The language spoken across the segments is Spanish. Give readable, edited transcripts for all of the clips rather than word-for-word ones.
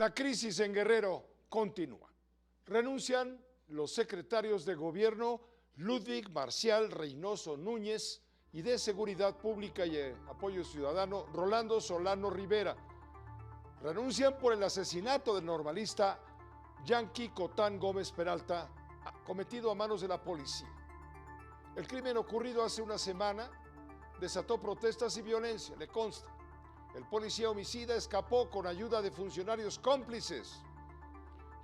La crisis en Guerrero continúa. Renuncian los secretarios de gobierno Ludwig Marcial Reynoso Núñez y de Seguridad Pública y Apoyo Ciudadano Rolando Solano Rivera. Renuncian por el asesinato del normalista Yanqui Cotán Gómez Peralta, cometido a manos de la policía. El crimen ocurrido hace una semana desató protestas y violencia, le consta. El policía homicida escapó con ayuda de funcionarios cómplices.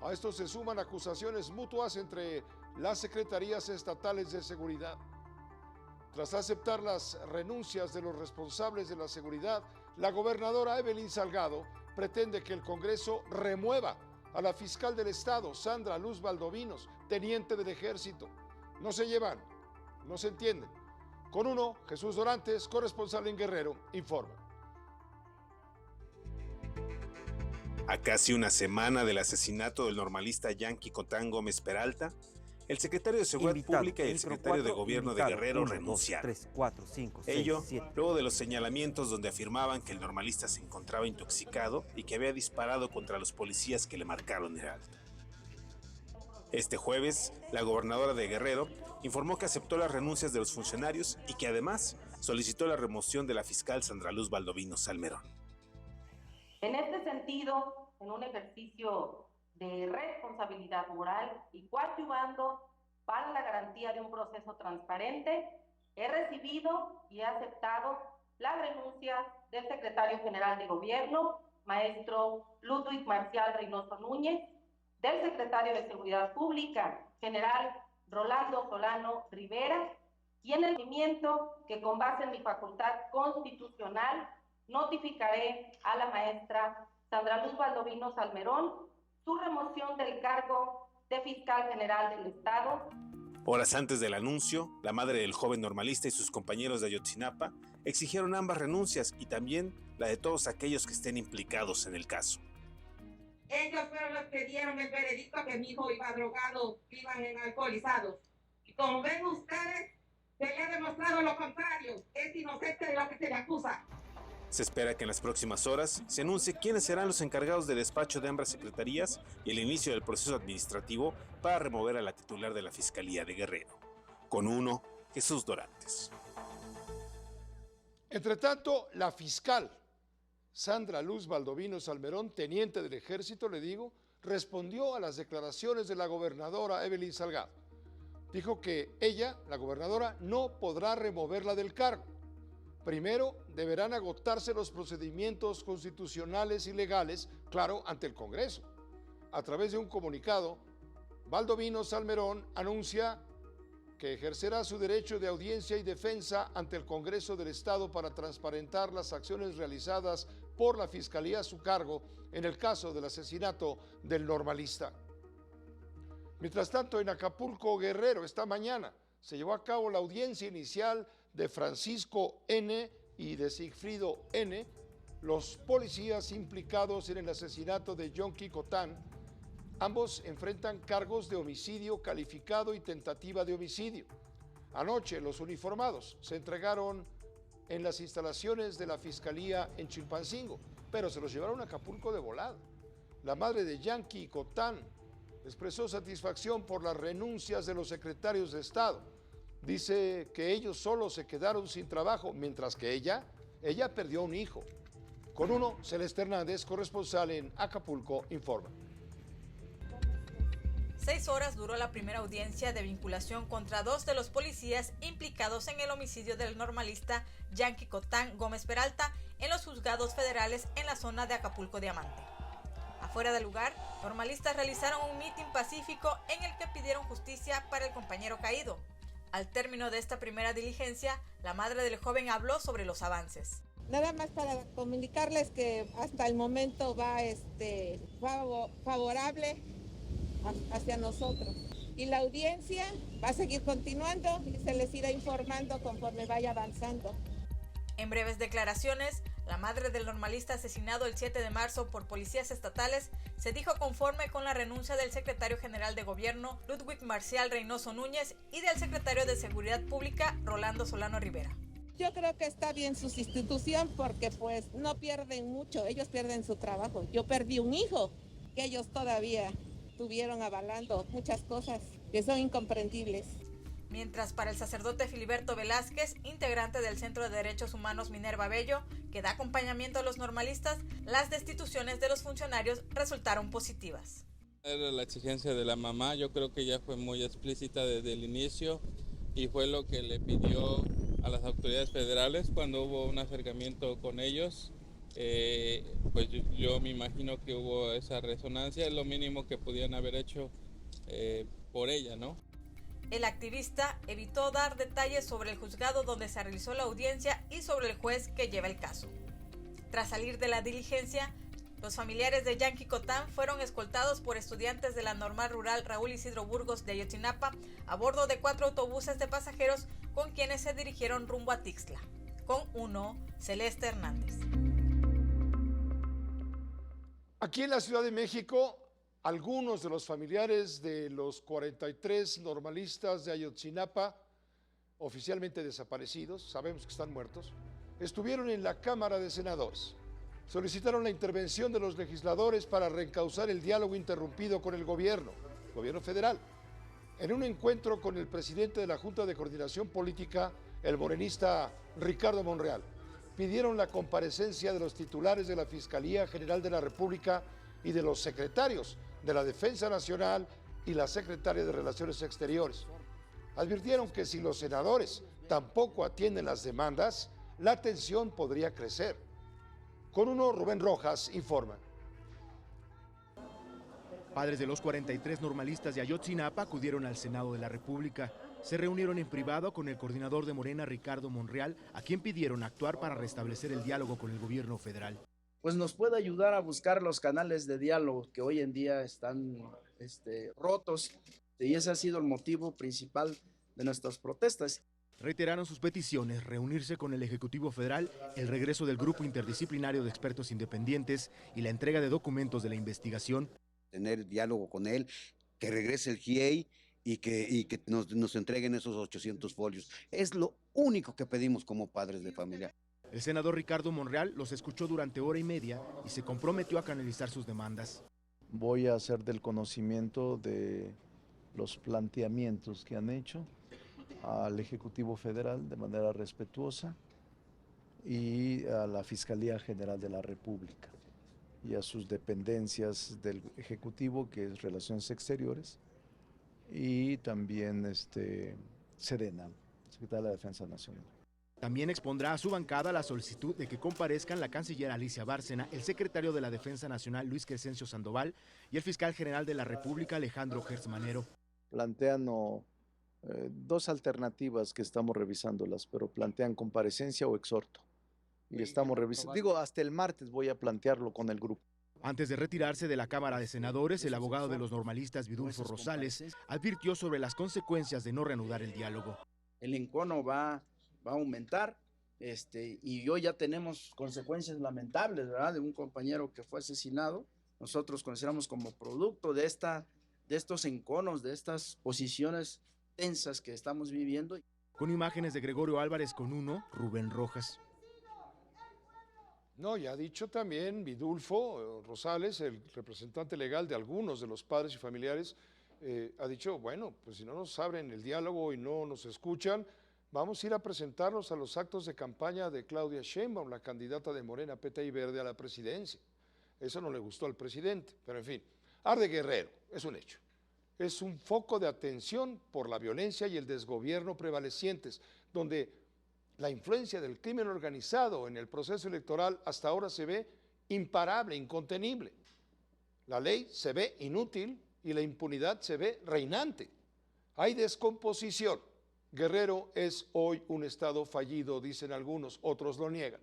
A esto se suman acusaciones mutuas entre las secretarías estatales de seguridad. Tras aceptar las renuncias de los responsables de la seguridad, la gobernadora Evelyn Salgado pretende que el Congreso remueva a la fiscal del Estado, Sandra Luz Valdovinos, teniente del Ejército. No se llevan, no se entienden. Con uno, Jesús Dorantes, corresponsal en Guerrero, informa. A casi una semana del asesinato del normalista Yanqui Cotán Gómez Peralta, el secretario de Seguridad Pública y el secretario de Gobierno de Guerrero renunciaron. Ello, luego de los señalamientos donde afirmaban que el normalista se encontraba intoxicado y que había disparado contra los policías que le marcaron el alto. Este jueves, la gobernadora de Guerrero informó que aceptó las renuncias de los funcionarios y que además solicitó la remoción de la fiscal Sandra Luz Valdovinos Salmerón. En este sentido, en un ejercicio de responsabilidad moral y coadyuvando para la garantía de un proceso transparente, he recibido y he aceptado la renuncia del secretario general de Gobierno, maestro Ludwig Marcial Reynoso Núñez, del secretario de Seguridad Pública, general Rolando Solano Rivera, y en el seguimiento que con base en mi facultad constitucional notificaré a la maestra Sandra Luz Valdovinos Salmerón su remoción del cargo de fiscal general del Estado. Horas antes del anuncio, la madre del joven normalista y sus compañeros de Ayotzinapa exigieron ambas renuncias y también la de todos aquellos que estén implicados en el caso. Ellos fueron los que dieron el veredicto que mi hijo iba drogado, iban alcoholizados. Y como ven ustedes, se le ha demostrado lo contrario, es inocente de lo que se le acusa. Se espera que en las próximas horas se anuncie quiénes serán los encargados de despacho de ambas secretarías y el inicio del proceso administrativo para remover a la titular de la Fiscalía de Guerrero. Con uno, Jesús Dorantes. Entre tanto, la fiscal Sandra Luz Valdovinos Salmerón, teniente del Ejército, respondió a las declaraciones de la gobernadora Evelyn Salgado. Dijo que ella, la gobernadora, no podrá removerla del cargo. Primero, deberán agotarse los procedimientos constitucionales y legales, claro, ante el Congreso. A través de un comunicado, Valdovinos Salmerón anuncia que ejercerá su derecho de audiencia y defensa ante el Congreso del Estado para transparentar las acciones realizadas por la Fiscalía a su cargo en el caso del asesinato del normalista. Mientras tanto, en Acapulco, Guerrero, esta mañana se llevó a cabo la audiencia inicial de Francisco N. y de Sigfrido N., los policías implicados en el asesinato de Yanqui Cotán. Ambos enfrentan cargos de homicidio calificado y tentativa de homicidio. Anoche los uniformados se entregaron en las instalaciones de la Fiscalía en Chilpancingo, pero se los llevaron a Acapulco de volada. La madre de Yanqui Cotán expresó satisfacción por las renuncias de los secretarios de Estado. Dice que ellos solo se quedaron sin trabajo, mientras que ella perdió un hijo. Con uno, Celeste Hernández, corresponsal en Acapulco, informa. 6 horas duró la primera audiencia de vinculación contra 2 de los policías implicados en el homicidio del normalista Yanqui Cotán Gómez Peralta en los juzgados federales en la zona de Acapulco Diamante. Afuera del lugar, normalistas realizaron un mitin pacífico en el que pidieron justicia para el compañero caído. Al término de esta primera diligencia, la madre del joven habló sobre los avances. Nada más para comunicarles que hasta el momento va favorable hacia nosotros. Y la audiencia va a seguir continuando y se les irá informando conforme vaya avanzando. En breves declaraciones, la madre del normalista asesinado el 7 de marzo por policías estatales se dijo conforme con la renuncia del secretario general de Gobierno, Ludwig Marcial Reynoso Núñez, y del secretario de Seguridad Pública, Rolando Solano Rivera. Yo creo que está bien su sustitución porque pues no pierden mucho, ellos pierden su trabajo. Yo perdí un hijo que ellos todavía estuvieron avalando muchas cosas que son incomprendibles. Mientras para el sacerdote Filiberto Velázquez, integrante del Centro de Derechos Humanos Minerva Bello, que da acompañamiento a los normalistas, las destituciones de los funcionarios resultaron positivas. Era la exigencia de la mamá, yo creo que ya fue muy explícita desde el inicio y fue lo que le pidió a las autoridades federales cuando hubo un acercamiento con ellos. Pues yo me imagino que hubo esa resonancia, es lo mínimo que podían haber hecho por ella, ¿no? El activista evitó dar detalles sobre el juzgado donde se realizó la audiencia y sobre el juez que lleva el caso. Tras salir de la diligencia, los familiares de Yanqui Cotán fueron escoltados por estudiantes de la Normal Rural Raúl Isidro Burgos de Ayotzinapa a bordo de 4 autobuses de pasajeros con quienes se dirigieron rumbo a Tixtla. Con uno, Celeste Hernández. Aquí en la Ciudad de México, algunos de los familiares de los 43 normalistas de Ayotzinapa, oficialmente desaparecidos, sabemos que están muertos, estuvieron en la Cámara de Senadores. Solicitaron la intervención de los legisladores para reencauzar el diálogo interrumpido con el gobierno federal. En un encuentro con el presidente de la Junta de Coordinación Política, el morenista Ricardo Monreal, pidieron la comparecencia de los titulares de la Fiscalía General de la República y de los secretarios de la Defensa Nacional y la secretaria de Relaciones Exteriores. Advirtieron que si los senadores tampoco atienden las demandas, la tensión podría crecer. Con uno, Rubén Rojas informa. Padres de los 43 normalistas de Ayotzinapa acudieron al Senado de la República. Se reunieron en privado con el coordinador de Morena, Ricardo Monreal, a quien pidieron actuar para restablecer el diálogo con el gobierno federal. Pues nos puede ayudar a buscar los canales de diálogo que hoy en día están rotos, y ese ha sido el motivo principal de nuestras protestas. Reiteraron sus peticiones, reunirse con el Ejecutivo Federal, el regreso del Grupo Interdisciplinario de Expertos Independientes y la entrega de documentos de la investigación. Tener diálogo con él, que regrese el GIEI y que nos entreguen esos 800 folios. Es lo único que pedimos como padres de familia. El senador Ricardo Monreal los escuchó durante hora y media y se comprometió a canalizar sus demandas. Voy a hacer del conocimiento de los planteamientos que han hecho al Ejecutivo Federal de manera respetuosa y a la Fiscalía General de la República y a sus dependencias del Ejecutivo, que es Relaciones Exteriores, y también Sedena, Secretaría de la Defensa Nacional. También expondrá a su bancada la solicitud de que comparezcan la canciller Alicia Bárcena, el secretario de la Defensa Nacional Luis Crescencio Sandoval y el fiscal general de la República Alejandro Gertz Manero. Plantean dos alternativas que estamos revisándolas, pero plantean comparecencia o exhorto. Y estamos revisando, hasta el martes voy a plantearlo con el grupo. Antes de retirarse de la Cámara de Senadores, el abogado de los normalistas, Vidulfo Rosales, advirtió sobre las consecuencias de no reanudar el diálogo. El encono va a aumentar, y hoy ya tenemos consecuencias lamentables, ¿verdad? De un compañero que fue asesinado. Nosotros consideramos como producto de estos enconos, de estas posiciones tensas que estamos viviendo. Con imágenes de Gregorio Álvarez con uno, Rubén Rojas. No, ya ha dicho también Vidulfo Rosales, el representante legal de algunos de los padres y familiares, ha dicho, bueno, pues si no nos abren el diálogo y no nos escuchan, vamos a ir a presentarnos a los actos de campaña de Claudia Sheinbaum, la candidata de Morena, PT y Verde a la presidencia. Eso no le gustó al presidente, pero en fin, arde Guerrero, es un hecho. Es un foco de atención por la violencia y el desgobierno prevalecientes, donde la influencia del crimen organizado en el proceso electoral hasta ahora se ve imparable, incontenible. La ley se ve inútil y la impunidad se ve reinante. Hay descomposición. Guerrero es hoy un estado fallido, dicen algunos, otros lo niegan.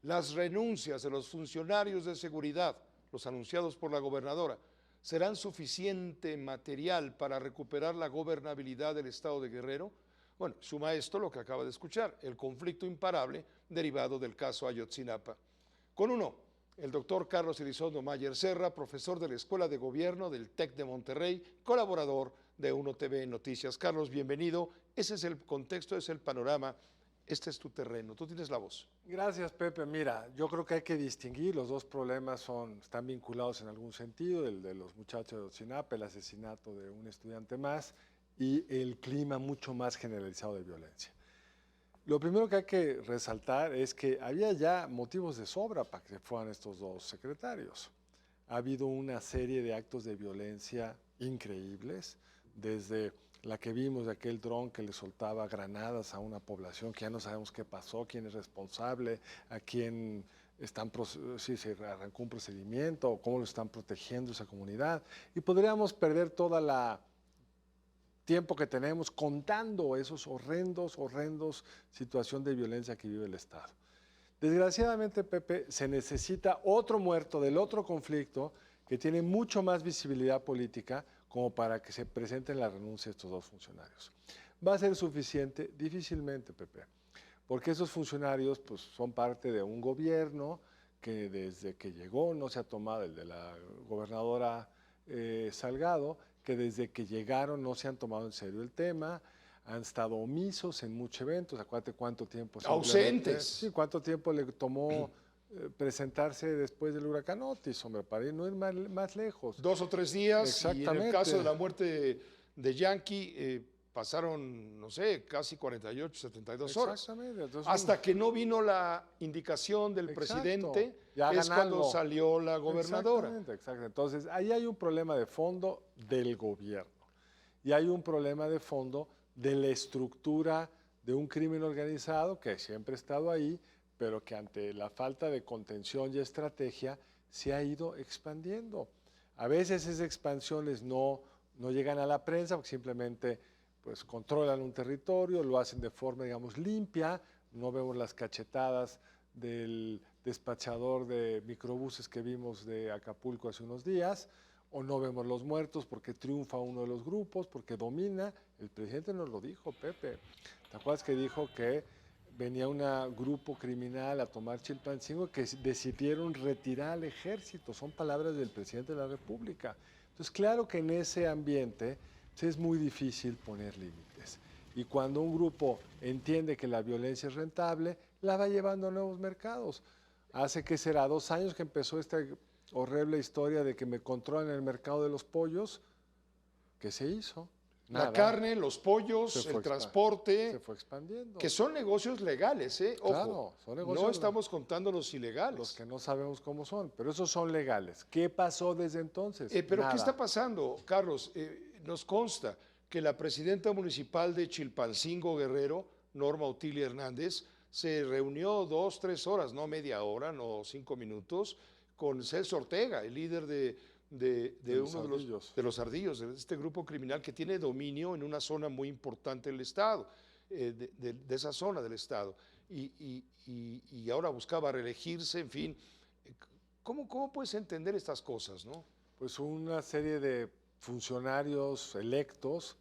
Las renuncias de los funcionarios de seguridad, los anunciados por la gobernadora, serán suficiente material para recuperar la gobernabilidad del estado de Guerrero. Bueno, suma esto lo que acaba de escuchar, el conflicto imparable derivado del caso Ayotzinapa. Con uno, el doctor Carlos Elizondo Mayer Serra, profesor de la Escuela de Gobierno del TEC de Monterrey, colaborador de Uno TV Noticias. Carlos, bienvenido. Ese es el contexto, es el panorama este es tu terreno, tú tienes la voz. Gracias, Pepe. Mira, yo creo que hay que distinguir, los dos problemas están vinculados en algún sentido, el de los muchachos de Ayotzinapa, el asesinato de un estudiante más y el clima mucho más generalizado de violencia. Lo primero que hay que resaltar es que había ya motivos de sobra para que fueran estos dos secretarios. Ha habido una serie de actos de violencia increíbles, desde la que vimos de aquel dron que le soltaba granadas a una población que ya no sabemos qué pasó, quién es responsable, a quién si se arrancó un procedimiento, o cómo lo están protegiendo esa comunidad. Y podríamos perder toda la tiempo que tenemos contando esos horrendos situación de violencia que vive el Estado. Desgraciadamente, Pepe, se necesita otro muerto del otro conflicto que tiene mucho más visibilidad política como para que se presenten la renuncia de estos dos funcionarios. ¿Va a ser suficiente? Difícilmente, Pepe, porque esos funcionarios pues, son parte de un gobierno que desde que llegó no se ha tomado, el de la gobernadora Salgado, que desde que llegaron no se han tomado en serio el tema, han estado omisos en muchos eventos. Acuérdate cuánto tiempo. Ausentes. Sí, cuánto tiempo le tomó presentarse después del huracán Otis, hombre, para ir no ir más lejos. 2 o 3 días. Exactamente. Y en el caso de la muerte de Yankee, pasaron, no sé, casi 48, 72 horas. Exactamente. Entonces, hasta que no vino la indicación del presidente, es cuando salió la gobernadora. Exactamente. Entonces, ahí hay un problema de fondo del gobierno. Y hay un problema de fondo de la estructura de un crimen organizado que siempre ha estado ahí, pero que ante la falta de contención y estrategia se ha ido expandiendo. A veces esas expansiones no llegan a la prensa porque simplemente pues, controlan un territorio, lo hacen de forma, digamos, limpia, no vemos las cachetadas del despachador de microbuses que vimos de Acapulco hace unos días, o no vemos los muertos porque triunfa uno de los grupos, porque domina. El presidente nos lo dijo, Pepe. ¿Te acuerdas que dijo que venía un grupo criminal a tomar Chilpancingo que decidieron retirar al ejército? Son palabras del presidente de la República. Entonces, claro que en ese ambiente es muy difícil poner límites. Y cuando un grupo entiende que la violencia es rentable, la va llevando a nuevos mercados. Hace que será 2 años que empezó esta horrible historia de que me controlan el mercado de los pollos. ¿Qué se hizo? Nada. La carne, los pollos, el transporte. Se fue expandiendo. Que son negocios legales, ¿eh? Ojo, claro, son negocios no estamos contando los ilegales. Los que no sabemos cómo son, pero esos son legales. ¿Qué pasó desde entonces? Pero Nada. ¿qué está pasando, Carlos? Nos consta que la presidenta municipal de Chilpancingo, Guerrero, Norma Otilia Hernández, se reunió 2, 3 horas, no media hora, no 5 minutos, con Celso Ortega, el líder de uno de los ardillos, de este grupo criminal que tiene dominio en una zona muy importante del Estado, de esa zona del Estado. Y ahora buscaba reelegirse, en fin. ¿Cómo puedes entender estas cosas, no? Pues una serie de funcionarios electos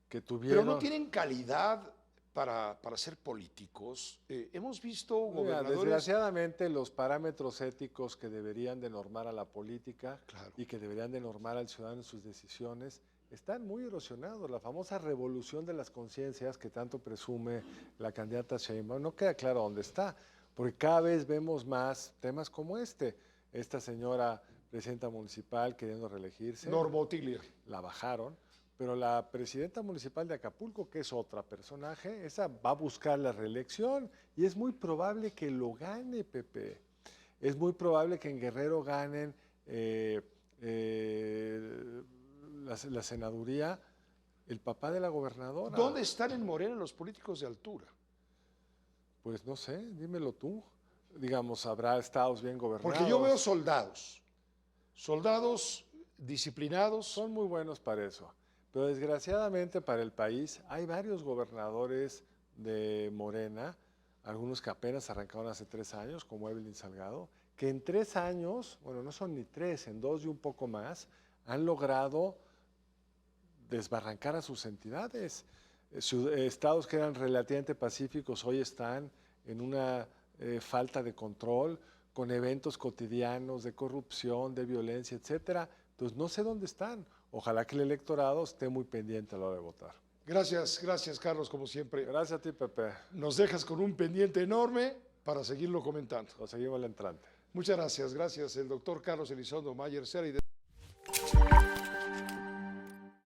que tuvieron... Pero no tienen calidad para ser políticos. Hemos visto gobernadores... Desgraciadamente, los parámetros éticos que deberían de normar a la política y que deberían de normar al ciudadano en sus decisiones están muy erosionados. La famosa revolución de las conciencias que tanto presume la candidata Sheinbaum no queda claro dónde está, porque cada vez vemos más temas como este. Esta señora presidenta municipal queriendo reelegirse. Norma Otilia. La bajaron. Pero la presidenta municipal de Acapulco, que es otra personaje, esa va a buscar la reelección y es muy probable que lo gane, Pepe. Es muy probable que en Guerrero ganen la senaduría el papá de la gobernadora. ¿Dónde están en Morena los políticos de altura? Pues no sé, dímelo tú. Digamos, habrá estados bien gobernados. Porque yo veo soldados disciplinados. Son muy buenos para eso. Pero desgraciadamente para el país hay varios gobernadores de Morena, algunos que apenas arrancaron hace 3 años, como Evelyn Salgado, que en 3 años, bueno, no son ni 3, en 2 y un poco más, han logrado desbarrancar a sus entidades. Estados que eran relativamente pacíficos hoy están en una falta de control, con eventos cotidianos de corrupción, de violencia, etcétera. Entonces no sé dónde están. Ojalá que el electorado esté muy pendiente a la hora de votar. Gracias, gracias Carlos, como siempre. Gracias a ti, Pepe. Nos dejas con un pendiente enorme para seguirlo comentando. Lo seguimos el entrante. Muchas gracias, gracias. El doctor Carlos Elizondo Mayer Cera.